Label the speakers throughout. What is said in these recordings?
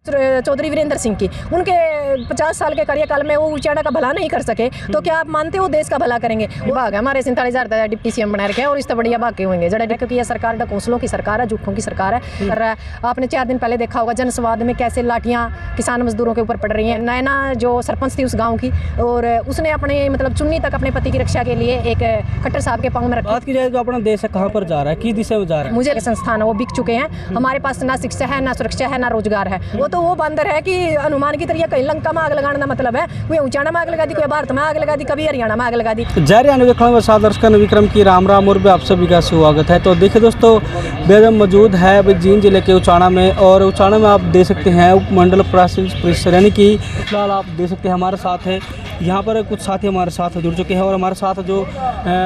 Speaker 1: चौधरी वीरेंद्र सिंह की, उनके 50 साल के कार्यकाल में वो उचाड़ा का भला नहीं कर सके, तो क्या आप मानते हो देश का भला करेंगे? विभाग है हमारे 47,000 डिप्टी सीएम बना रखे हैं और इससे बढ़िया बाकी होंगे जड़ा, क्योंकि यह सरकार ढकोसलों की सरकार है, झूठों की सरकार है कर रहा है। आपने 4 दिन पहले देखा होगा जनसंवाद में कैसे लाठियाँ किसान मजदूरों के ऊपर पड़ रही हैं। नैना जो सरपंच थी उस गाँव की, और उसने अपने मतलब चुन्नी तक अपने पति की रक्षा के लिए एक खट्टर साहब के पाँव में रखा।
Speaker 2: बात की जाए तो अपना देश कहाँ पर जा रहा है, किस दिशा में जा रहा है?
Speaker 1: मुझे संस्थान है वो बिक चुके हैं, हमारे पास ना शिक्षा है, ना सुरक्षा है, ना रोजगार है। वो तो वो बंदर है कि अनुमान की तरह कहीं लंका में आग लगाने का मतलब है, कोई ऊंचाना में आग लगा दी, कोई भारत में आग लगा दी, कभी हरियाणा में आग लगा दी।
Speaker 2: जय अन्वेषण व दर्शक विक्रम की राम राम और आप सभी का स्वागत है। तो देखिए दोस्तों, बेदम मौजूद है अभी जींद जिले के उचाना में, और उचाना में आप देख सकते हैं उप मंडल परिषद यानी कि फिलहाल आप देख सकते हैं हमारे साथ है, यहाँ पर कुछ साथी हमारे साथ जुड़ चुके हैं, और हमारे साथ जो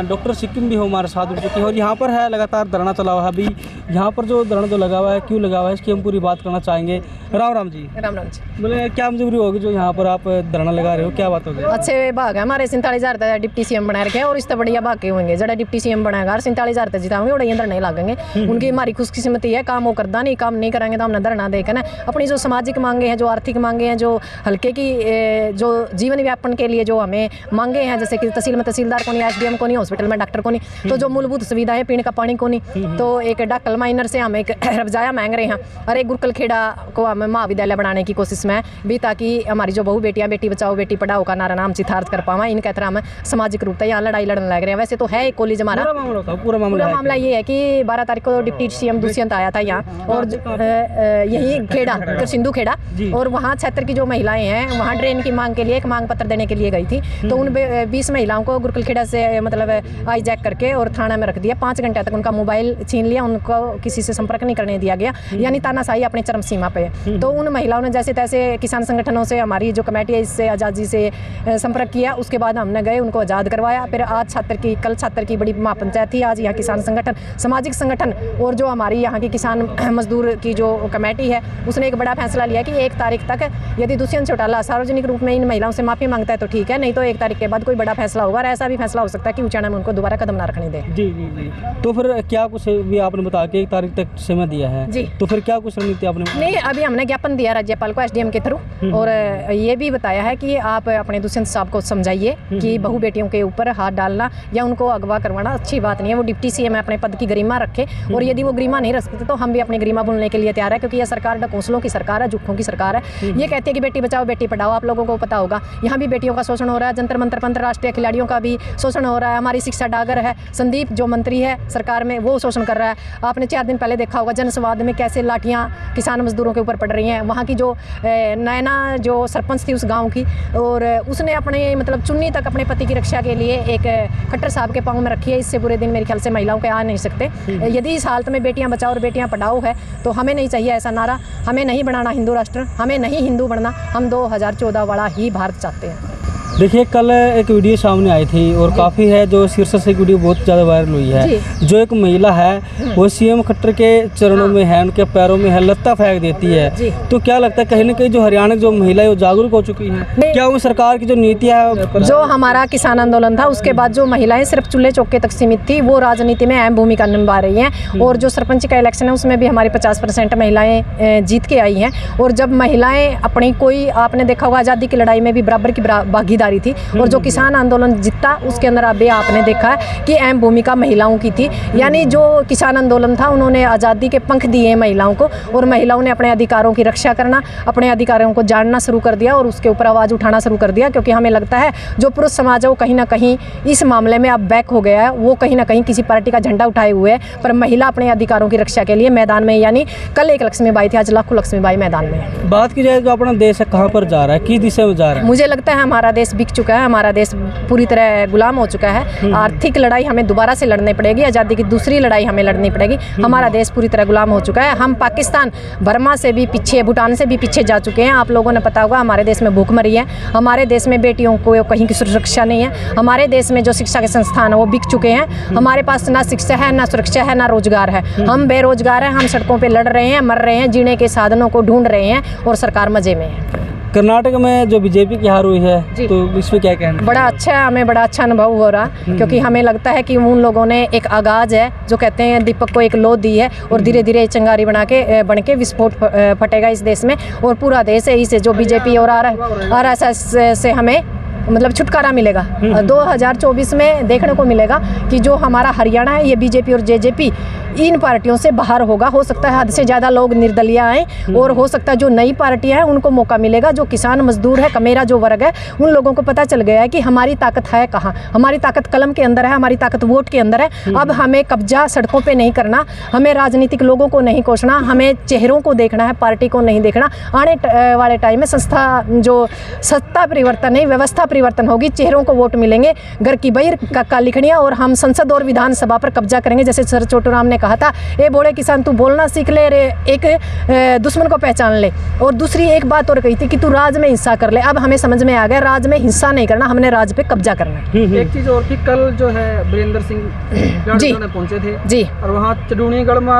Speaker 2: डॉक्टर सिक्किम भी हो हमारे साथ जुड़ चुके हैं, और यहाँ पर है लगातार धरना चला हुआ है। अभी यहाँ पर जो धरना जो लगा हुआ है, क्यों लगा हुआ है, इसकी हम पूरी बात करना चाहेंगे। राम राम जी।
Speaker 1: राम राम जी।
Speaker 2: बोले क्या मजबूरी होगी जो यहाँ पर आप धरना लगा रहे हो, क्या बात होगी?
Speaker 1: अच्छे भाग है हमारे 47,000 डिप्टी सीएम बना रखे हैं, और इससे बढ़िया बाकी होंगे जड़ा डिप्टी सीएम बनाएगा 47,000 जिताएंगे और अंदर नहीं लागेंगे। उनकी हमारी खुशकिस्मती है, काम वो करता नहीं, काम नहीं करेंगे तो हमने धरना देकर अपनी जो सामाजिक मांगे हैं, जो आर्थिक मांगे हैं, जो हल्के की जो जीवन व्यापन के लिए जो हमें मांगे हैं, जैसे कि तहसील में तहसीलदार को नहीं, एसडीएम को नहीं, हॉस्पिटल में डॉक्टर को नहीं, तो जो मूलभूत सुविधाएं पीने का पानी को नहीं, तो एक डाकल माइनर से हम एक रजाया मांग रहे हैं, और एक गुरुकुल खेड़ा को हम महाविद्यालय बनाने की कोशिश में भी, ताकि हमारी जो बहु बेटियां बेटी बचाओ बेटी पढ़ाओ का नारा नाम चितार्थ कर पावा। इनके तरह हम सामाजिक रूप से यहाँ लड़ाई लड़ने लग रहे हैं। वैसे तो है एक कॉलेज हमारा, पूरा मामला ये है कि 12 तारीख को डिप्टी सीएम दुष्यंत आया था यहाँ, और यही खेड़ा सिंधु खेड़ा, और वहाँ क्षेत्र की जो महिलाएं हैं वहाँ ड्रेन की मांग के लिए एक मांग पत्र देने के लिए गई थी, तो उन 20 महिलाओं को गुरुकुल खेड़ा से मतलब हाईजैक करके और थाना में रख दिया। 5 घंटे तक उनका मोबाइल छीन लिया, उनको किसी से संपर्क नहीं करने दिया गया, यानी तानाशाही अपने चरम सीमा पे। तो उन महिलाओं ने जैसे तैसे किसान संगठनों से, हमारी जो कमेटी है इससे आज़ादी से संपर्क किया, उसके बाद हमने गए उनको आज़ाद करवाया। फिर आज कल छात्र की बड़ी महापंचायत थी, आज यहाँ किसान संगठन, सामाजिक संगठन और जो हमारी यहाँ की किसान मजदूर की जो कमेटी है उसने एक बड़ा फैसला लिया कि 1 तारीख तक यदि दुष्यंत चौटाला सार्वजनिक रूप में इन महिलाओं से माफ़ी मांगता है तो ठीक है, नहीं तो 1 तारीख के बाद कोई बड़ा फैसला होगा, और ऐसा भी फैसला हो सकता है कि उचाना में उनको दोबारा कदम ना रखने दे। जी
Speaker 2: जी जी। तो फिर क्या कुछ भी आपने बताया कि 1 तारीख तक समय दिया है जी, तो फिर क्या कुछ रणनीति आपने?
Speaker 1: नहीं, अभी हमने ज्ञापन दिया राज्यपाल को एसडीएम के थ्रू, और ये भी बताया है कि आप अपने दुष्यंत साहब को समझाइए कि बहु बेटियों के ऊपर हाथ डालना या उनको अगवा करवाना अच्छी बात नहीं है। वो डिप्टी सीएम है, अपने पद की गरिमा रखे, और यदि वो गरिमा नहीं रख सकते तो हम भी अपनी गरिमा बोलने के लिए तैयार है, क्योंकि यह सरकार ढकोसलों की सरकार है, झूठों की सरकार है। ये कहती है कि बेटी बचाओ बेटी पढ़ाओ, आप लोगों को पता होगा यहाँ भी बेटियों का शोषण हो रहा है, जंतर मंतर पर अंतर्राष्ट्रीय खिलाड़ियों का भी शोषण हो रहा है। हमारी शिक्षा डागर है, संदीप जो मंत्री है सरकार में, वो शोषण कर रहा है। आपने 4 दिन पहले देखा होगा जनसंवाद में कैसे लाठियाँ किसान मजदूरों के ऊपर पड़ रही हैं। वहाँ की जो नैना जो सरपंच थी उस गाँव की, और उसने अपने मतलब चुन्नी तक अपने पति की रक्षा के लिए एक खट्टर साहब के पाँव में रखी है। इससे बुरे दिन मेरे ख्याल से महिलाओं के आ नहीं सकते। यदि इस हालत में बेटियां बचाओ और बेटियां पढ़ाओ है तो हमें नहीं चाहिए ऐसा नारा, हमें नहीं बनाना हिंदू राष्ट्र, हमें नहीं हिंदू बनना, हम 2014 वाला ही भारत चाहते हैं।
Speaker 2: देखिए, कल एक वीडियो सामने आई थी और काफ़ी है जो शीर्षक से एक वीडियो बहुत ज़्यादा वायरल हुई है। जो एक महिला है वो सीएम खट्टर के चरणों में है, उनके पैरों में है, लत्ता फेंक देती है। तो क्या लगता है कहीं ना कहीं जो हरियाणा की जो महिला है वो जागरूक हो चुकी है? क्या वो सरकार की जो नीति है,
Speaker 1: जो हमारा किसान आंदोलन था उसके बाद जो महिलाएं सिर्फ चूल्हे चौके तक सीमित थी, वो राजनीति में अहम भूमिका निभा रही हैं। और जो सरपंच का इलेक्शन है उसमें भी हमारी 50% महिलाएं जीत के आई हैं। और जब महिलाएं अपनी कोई, आपने देखा होगा आज़ादी की लड़ाई में भी बराबर की भागीदारी थी, और जो किसान आंदोलन जीता उसके अंदर अभी आपने देखा है कि अहम भूमिका महिलाओं की थी। यानी जो किसान आंदोलन था उन्होंने आज़ादी के पंख दिए महिलाओं को, और महिलाओं ने अपने अधिकारों की रक्षा करना, अपने अधिकारों को जानना शुरू कर दिया और उसके ऊपर आवाज़ उठाना शुरू कर दिया। क्योंकि हमें लगता है जो पुरुष समाज है वो कहीं ना कहीं इस मामले में अब बैक हो गया है, वो कहीं ना कहीं किसी पार्टी का झंडा उठाए हुए है, पर महिला अपने अधिकारों की रक्षा के लिए मैदान में, यानी कल एक लक्ष्मीबाई थी, आज लाखों लक्ष्मीबाई मैदान में।
Speaker 2: बात की जाए तो अपना देश कहाँ पर जा रहा है, किस दिशा में जा रहा है?
Speaker 1: मुझे लगता है हमारा देश बिक चुका है, हमारा देश पूरी तरह गुलाम हो चुका है। आर्थिक लड़ाई हमें दोबारा से लड़नी पड़ेगी, आज़ादी की दूसरी लड़ाई हमें लड़नी पड़ेगी। हमारा देश पूरी तरह गुलाम हो चुका है। हम पाकिस्तान, बर्मा से भी पीछे, भूटान से भी पीछे जा चुके हैं। आप लोगों ने पता होगा हमारे देश में भूख मरी है, हमारे देश में बेटियों को कहीं की सुरक्षा नहीं है, हमारे देश में जो शिक्षा के संस्थान है वो बिक चुके हैं। हमारे पास ना शिक्षा है, ना सुरक्षा है, ना रोजगार है। हम बेरोजगार हैं, हम सड़कों पर लड़ रहे हैं, मर रहे हैं, जीने के साधनों को ढूंढ रहे हैं, और सरकार मजे में है।
Speaker 2: कर्नाटक में जो बीजेपी की हार हुई है, तो इसमें क्या कहना है?
Speaker 1: बड़ा अच्छा है, हमें बड़ा अच्छा अनुभव हो रहा, क्योंकि हमें लगता है कि उन लोगों ने एक आगाज है, जो कहते हैं दीपक को एक लो दी है, और धीरे धीरे चिंगारी बन के विस्फोट फटेगा इस देश में, और पूरा देश है इसे जो बीजेपी और RSS से हमें मतलब छुटकारा मिलेगा। 2024 में देखने को मिलेगा कि जो हमारा हरियाणा है ये बीजेपी और जेजेपी इन पार्टियों से बाहर होगा। हो सकता है हद से ज़्यादा लोग निर्दलीय आए, और हो सकता है जो नई पार्टियां हैं उनको मौका मिलेगा। जो किसान मजदूर है, कमेरा जो वर्ग है, उन लोगों को पता चल गया है कि हमारी ताकत है कहाँ। हमारी ताकत कलम के अंदर है, हमारी ताकत वोट के अंदर है। अब हमें कब्जा सड़कों पर नहीं करना, हमें राजनीतिक लोगों को नहीं कोसना, हमें चेहरों को देखना है, पार्टी को नहीं देखना। आने वाले टाइम में सत्ता परिवर्तन नहीं, व्यवस्था परिवर्तन होगी, चेहरों को वोट मिलेंगे, घर की बहिर कालीखड़ियाँ, और हम संसद और विधानसभा पर कब्जा करेंगे। जैसे सर छोटू राम ने कहा था, ए बोले किसान तू बोलना सीख ले रे, एक दुश्मन को पहचान ले। और दूसरी एक बात और कही थी कि तू राज में हिस्सा कर ले। अब हमें समझ में आ गया, राज में हिस्सा नहीं करना, हमने राज पे कब्जा करना है।
Speaker 3: एक चीज और थी, कल जो है वीरेंद्र सिंह
Speaker 1: जी
Speaker 3: पहुंचे थे
Speaker 1: जी,
Speaker 3: और वहाँ चडूणीगढ़ में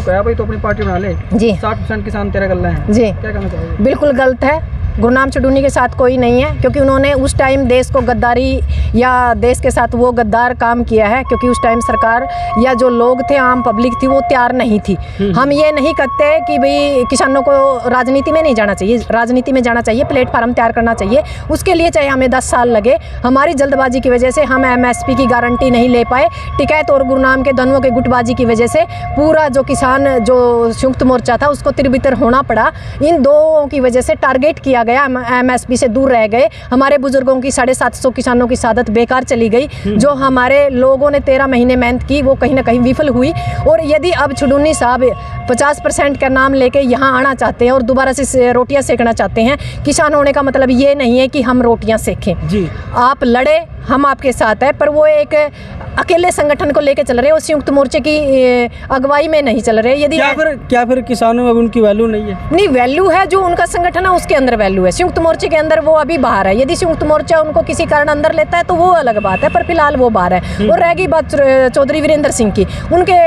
Speaker 3: कहा भाई तो अपनी पार्टी बना ले
Speaker 1: जी,
Speaker 3: 60% किसान तेरा गल्ला है
Speaker 1: जी,
Speaker 3: क्या कहना चाहोगे?
Speaker 1: बिल्कुल गलत है। गुरनाम चडूनी के साथ कोई नहीं है, क्योंकि उन्होंने उस टाइम देश को गद्दारी या देश के साथ वो गद्दार काम किया है, क्योंकि उस टाइम सरकार या जो लोग थे, आम पब्लिक थी, वो तैयार नहीं थी। हम ये नहीं कहते कि भाई किसानों को राजनीति में नहीं जाना चाहिए, राजनीति में जाना चाहिए, प्लेटफार्म तैयार करना चाहिए। उसके लिए चाहे हमें 10 साल लगे, हमारी जल्दबाजी की वजह से हम MSP की गारंटी नहीं ले पाए। टिकैत और गुरनाम के दनुओं के गुटबाजी की वजह से पूरा जो किसान जो संयुक्त मोर्चा था उसको तिरबितर होना पड़ा। इन दो की वजह से टारगेट किया गया, MSP से दूर रह गए। हमारे बुजुर्गों की 750 किसानों की शहादत बेकार चली गई। जो हमारे लोगों ने 13 महीने मेहनत की वो कहीं ना कहीं विफल हुई। और यदि अब चुडूनी साहब 50% का नाम लेके यहाँ आना चाहते हैं और दोबारा से रोटियां सेकना चाहते हैं, किसान होने का मतलब ये नहीं है कि हम रोटियां सेकें जी। आप लड़े, हम आपके साथ है, पर वो एक अकेले संगठन को लेके चल रहे हैं, वो संयुक्त मोर्चे की अगुवाई में नहीं चल रहे। यदि
Speaker 2: क्या फिर किसानों में उनकी वैल्यू नहीं है?
Speaker 1: नहीं, वैल्यू है, जो उनका संगठन है उसके अंदर वैल्यू है। संयुक्त मोर्चे के अंदर वो अभी बाहर है। यदि संयुक्त मोर्चा उनको किसी कारण अंदर लेता है तो वो अलग बात है, पर फिलहाल वो बाहर है। और रह गई बात चौधरी वीरेंद्र सिंह की, उनके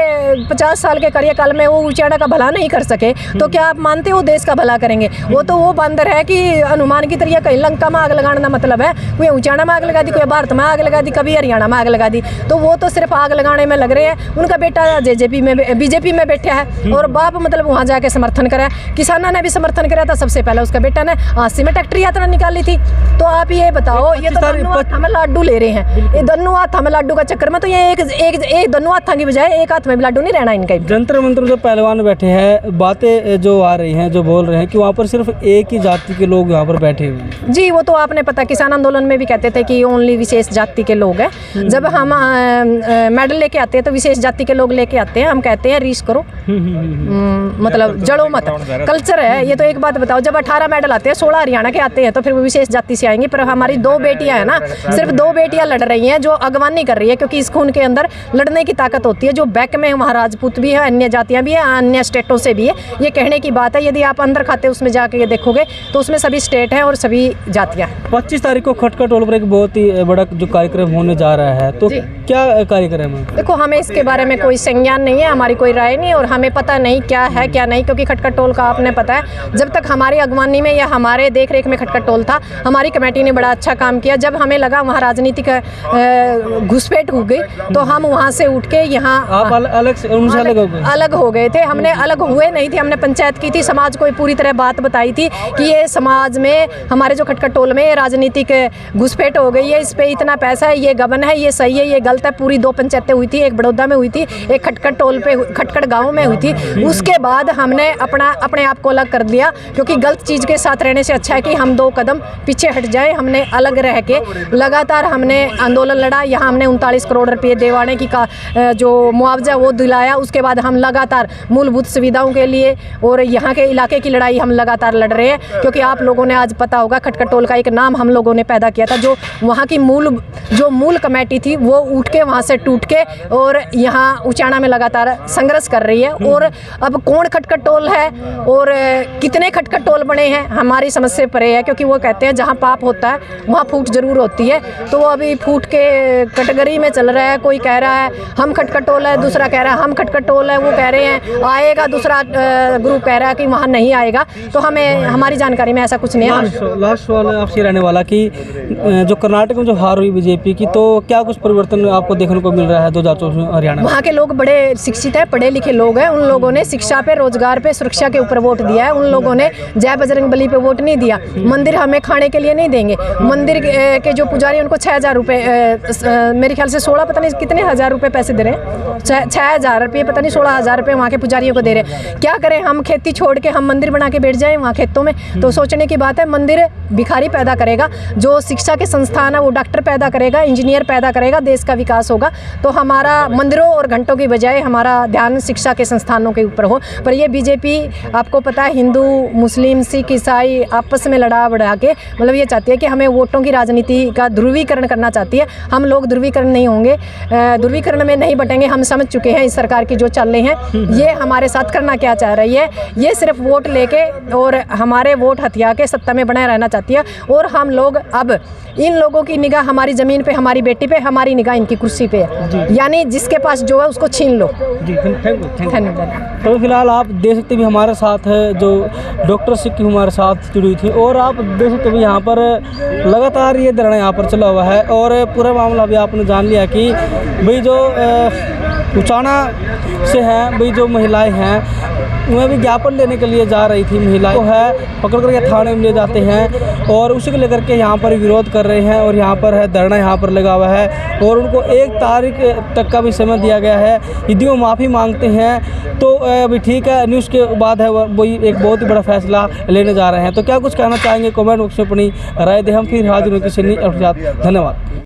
Speaker 1: 50 साल के कार्यकाल में वो उचाड़ा का भला नहीं कर सके, तो क्या आप मानते हो देश का भला करेंगे? वो तो वो बंदर है कि हनुमान की तरह कहीं लंका में आग लगाने का मतलब है, कोई उचाड़ा में आग लगा दी, कोई भारत में आग लगा दी, कभी हरियाणा में आग लगा दी। तो वो तो सिर्फ आग लगाने में लग रहे हैं। उनका बेटा बीजेपी में बैठा है और बाप मतलब वहाँ जाके समर्थन करा। किसानों ने भी समर्थन करा था, सबसे पहले उसका बेटा ने 80 में ट्रैक्टर यात्रा निकाली थी। तो आप ये बताओ, ये तो हमें लाडू ले रहे हैं, ये दोनों हाथ हमें लाडू का चक्कर में, तो ये एक दोनों हाथों की बजाय एक हाथ में भी लाडू नहीं रहना इनका।
Speaker 2: जंतर मंत्र जो पहलवान बैठे हैं, बातें जो आ रही हैं, जो बोल रहे हैं कि वहाँ पर सिर्फ एक ही जाति के लोग यहाँ पर बैठे हुए हैं।
Speaker 1: जी, वो तो आपने पता, किसान आंदोलन में भी कहते थे कि ओनली विशेष जाति के लोग हैं। जब हम मेडल लेके आते हैं तो विशेष जाति के लोग लेके आते हैं, हम कहते हैं रीस करो, मतलब जड़ो मत, कल्चर है ये। तो एक बात बताओ, जब 18 मेडल आते हैं, 16 हरियाणा के आते हैं, तो फिर वो विशेष जाति से आएंगे। पर हमारी 2 बेटियां हैं ना, सिर्फ 2 बेटियां लड़ रही हैं जो अगवानी कर रही है, क्योंकि इस खून के अंदर लड़ने की ताकत होती है। जो बैक में वहाँ राजपूत भी है, अन्य जातियां भी है, अन्य स्टेटों से भी है। ये कहने की बात है, यदि आप अंदर खाते उसमें जाके देखोगे तो उसमें सभी स्टेट हैं और सभी जातियां हैं।
Speaker 2: 25 तारीख को खटका टोल पर एक बहुत ही बड़ा जो कार्यक्रम होने जा रहा है, तो क्या कार्यक्रम है?
Speaker 1: देखो, हमें इसके बारे में कोई संज्ञान नहीं है, हमारी कोई राय नहीं, और हमें पता नहीं क्या है क्या नहीं, क्योंकि खटका टोल का आपने पता है, जब तक हमारी अगवानी में या हमारे देख रेख में खटका टोल था, हमारी कमेटी ने बड़ा अच्छा काम किया। जब हमें लगा वहाँ राजनीतिक घुसपैठ हो गई तो हम वहाँ से उठ के यहाँ अलग हो गए थे। हमने अलग हुए नहीं थे, हमने पंचायत की थी, समाज को पूरी तरह बात बताई थी कि ये समाज में हमारे जो खटका टोल में राजनीतिक घुसपैठ हो गई है, इस पे इतना पैसा है, ये गबन है, ये सही है, ये गलत है। पूरी 2 पंचायतें हुई थी, एक बड़ौदा में हुई थी, एक खटखट टोल पे खटखट गांव में हुई थी। उसके बाद हमने अपने आप को अलग कर दिया, क्योंकि गलत चीज़ के साथ रहने से अच्छा है कि हम 2 कदम पीछे हट जाए। हमने अलग रह के लगातार हमने आंदोलन लड़ा। यहाँ हमने 39 करोड़ रुपये दिवाने की जो मुआवजा वो दिलाया। उसके बाद हम लगातार मूलभूत सुविधाओं के लिए और यहाँ के इलाके की लड़ाई हम लगातार लड़ रहे हैं, क्योंकि आप लोगों ने आज पता होगा खटखट टोल का एक नाम हम लोगों ने पैदा किया था। जो वहाँ की मूल कमेटी थी वो उठ के वहाँ से टूट के और यहाँ उचाना में लगातार संघर्ष कर रही है। और अब कौन खटखट टोल है और कितने खटखट टोल बने हैं, हमारी समझ से परे है, क्योंकि वो कहते हैं जहाँ पाप होता है वहाँ फूट जरूर होती है। तो वो अभी फूट के कैटेगरी में चल रहा है। कोई कह रहा है हम खटखटोल है, दूसरा कह रहा है हम खटखटोल है, वो कह रहे हैं आएगा, दूसरा ग्रुप कह रहा है कि वहाँ नहीं आएगा। तो हमें हमारी जानकारी में ऐसा कुछ नहीं है।
Speaker 2: लास्ट सवाल आपसे रहने वाला कि जो कर्नाटक में जो हार हुई बीजेपी की, तो क्या कुछ परिवर्तन आपको देखने को मिल रहा है 2024 में हरियाणा में?
Speaker 1: वहाँ के लोग बड़े शिक्षित है, पढ़े लिखे लोग हैं। उन लोगों ने शिक्षा पे, रोजगार पे, सुरक्षा के ऊपर वोट दिया है। उन लोगों ने जय बजरंग बली पे वोट नहीं दिया। मंदिर हमें खाने के लिए नहीं देंगे। मंदिर के जो पुजारी उनको 6,000 रुपये, मेरे ख्याल से 16 पता नहीं कितने हज़ार रुपये पैसे दे रहे हैं, 6,000 रुपये पता नहीं 16,000 रुपये वहाँ के पुजारियों को दे रहे हैं। क्या करें हम? खेती छोड़ के हम मंदिर बना के बैठ जाएं वहाँ खेतों में? तो सोचने की बात है। मंदिर भिखारी पैदा करेगा, जो शिक्षा के संस्थान है वो डॉक्टर पैदा करेगा, इंजीनियर पैदा करेगा, देश का विकास होगा। तो हमारा मंदिरों और घंटों की बजाय हमारा ध्यान शिक्षा के संस्थानों के ऊपर हो। पर ये बीजेपी, आपको पता है, हिंदू मुस्लिम सिख ईसाई आपस में लड़ा बढ़ा के मतलब ये चाहती है कि हमें वोटों की राजनीति का ध्रुवीकरण करना चाहती है। हम लोग ध्रुवीकरण नहीं होंगे, ध्रुवीकरण में नहीं बटेंगे। हम समझ चुके हैं इस सरकार की जो चालें हैं, ये हमारे साथ करना क्या चाह रही है। ये सिर्फ वोट लेके और हमारे वोट हथिया के सत्ता में बनाए रहना चाहती है। और हम लोग अब इन लोगों की निगाह हमारी ज़मीन पे, हमारी बेटी पे, हमारी निगाह इनकी कुर्सी पे है। यानी जिसके पास जो है उसको छीन लो।
Speaker 2: जी, थैंक यू।
Speaker 1: धन्यवाद।
Speaker 2: तो फिलहाल आप देख सकते भी हमारे साथ है जो डॉक्टर सिक्की हमारे साथ जुड़ी थी, और आप देख सकते भी यहाँ पर लगातार ये धरना यहाँ पर चला हुआ है। और पूरा मामला भी आपने जान लिया कि भाई जो उचाना से हैं, भाई जो महिलाएं हैं उन्हें भी ज्ञापन देने के लिए जा रही थी। महिलाएं को है पकड़ करके थाने में ले जाते हैं और उसी को लेकर के यहाँ पर विरोध कर रहे हैं। और यहाँ पर है धरना यहाँ पर लगा हुआ है और उनको 1 तारीख तक का भी समय दिया गया है। यदि वो माफ़ी मांगते हैं तो अभी ठीक है, न्यूज़ के बाद है वही एक बहुत ही बड़ा फैसला लेने जा रहे हैं। तो क्या कुछ कहना चाहेंगे कमेंट बॉक्स में अपनी राय दें। हम फिर हाजिर हों किसी नई अपडेट के साथ। धन्यवाद।